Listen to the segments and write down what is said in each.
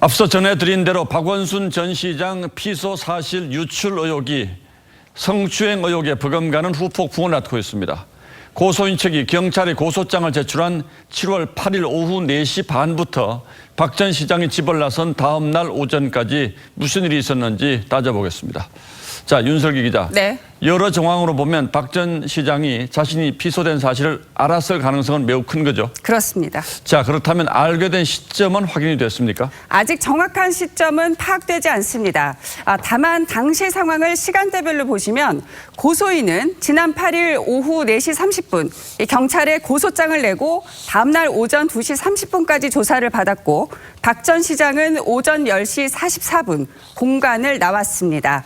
앞서 전해드린 대로 박원순 전 시장 피소 사실 유출 의혹이 성추행 의혹에 버금가는 후폭풍을 낳고 있습니다. 고소인 측이 경찰에 고소장을 제출한 7월 8일 오후 4시 반부터 박 전 시장이 집을 나선 다음 날 오전까지 무슨 일이 있었는지 따져보겠습니다. 자, 윤설기 기자. 네. 여러 정황으로 보면 박 전 시장이 자신이 피소된 사실을 알았을 가능성은 매우 큰 거죠. 그렇습니다. 자, 그렇다면 알게 된 시점은 확인이 됐습니까? 아직 정확한 시점은 파악되지 않습니다. 다만 당시 상황을 시간대별로 보시면 고소인은 지난 8일 오후 4시 30분 경찰에 고소장을 내고 다음 날 오전 2시 30분까지 조사를 받았고 박 전 시장은 오전 10시 44분 공간을 나왔습니다.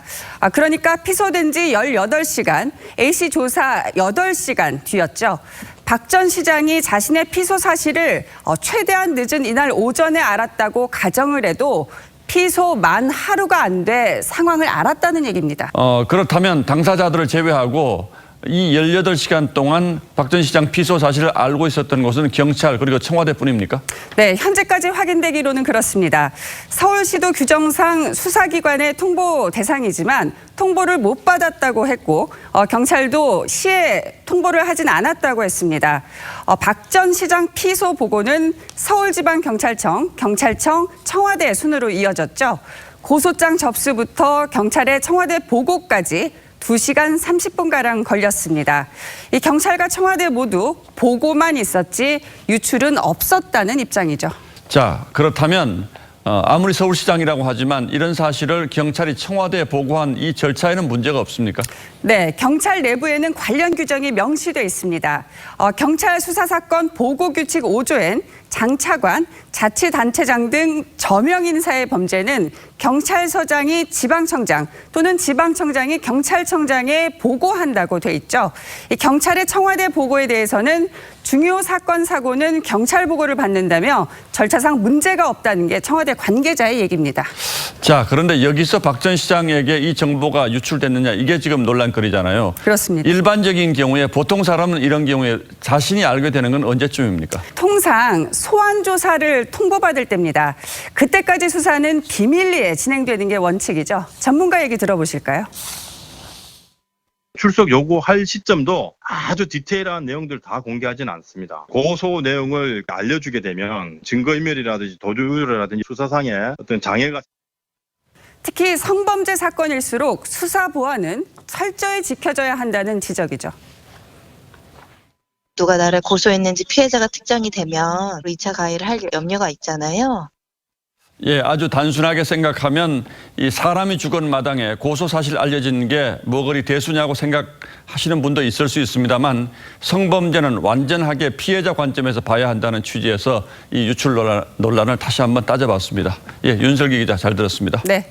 그러니까 피소된 지 18시간, A씨 조사 8시간 뒤였죠. 박 전 시장이 자신의 피소 사실을 최대한 늦은 이날 오전에 알았다고 가정을 해도 피소 만 하루가 안 돼 상황을 알았다는 얘기입니다. 그렇다면 당사자들을 제외하고 이 18시간 동안 박 전 시장 피소 사실을 알고 있었던 곳은 경찰 그리고 청와대뿐입니까? 네, 현재까지 확인되기로는 그렇습니다. 서울시도 규정상 수사기관의 통보 대상이지만 통보를 못 받았다고 했고 경찰도 시에 통보를 하진 않았다고 했습니다. 박 전 시장 피소 보고는 서울지방경찰청, 경찰청, 청와대 순으로 이어졌죠. 고소장 접수부터 경찰의 청와대 보고까지 2시간 30분가량 걸렸습니다. 이 경찰과 청와대 모두 보고만 있었지 유출은 없었다는 입장이죠. 자, 그렇다면 아무리 서울시장이라고 하지만 이런 사실을 경찰이 청와대에 보고한 이 절차에는 문제가 없습니까? 네, 경찰 내부에는 관련 규정이 명시돼 있습니다. 경찰 수사사건 보고규칙 5조엔 장차관, 자치단체장 등 저명 인사의 범죄는 경찰서장이 지방청장 또는 지방청장이 경찰청장에 보고한다고 돼 있죠. 이 경찰의 청와대 보고에 대해서는 중요 사건 사고는 경찰 보고를 받는다며 절차상 문제가 없다는 게 청와대 관계자의 얘기입니다. 자, 그런데 여기서 박 전 시장에게 이 정보가 유출됐느냐 이게 지금 논란거리잖아요. 그렇습니다. 일반적인 경우에 보통 사람은 이런 경우에 자신이 알게 되는 건 언제쯤입니까? 통상 소환 조사를 통보받을 때입니다. 그때까지 수사는 비밀리에 진행되는 게 원칙이죠. 전문가 얘기 들어보실까요? 출석 요구할 시점도 아주 디테일한 내용들 다 공개하지는 않습니다. 고소 내용을 알려주게 되면 증거인멸이라든지 도주라든지 수사상의 어떤 장애가 특히 성범죄 사건일수록 수사 보안은 철저히 지켜져야 한다는 지적이죠. 누가 나를 고소했는지 피해자가 특정이 되면 2차 가해를 할 염려가 있잖아요. 예, 아주 단순하게 생각하면 이 사람이 죽은 마당에 고소 사실 알려진 게 뭐 그리 대수냐고 생각하시는 분도 있을 수 있습니다만 성범죄는 완전하게 피해자 관점에서 봐야 한다는 취지에서 이 유출 논란을 다시 한번 따져봤습니다. 예, 윤설기 기자 잘 들었습니다. 네.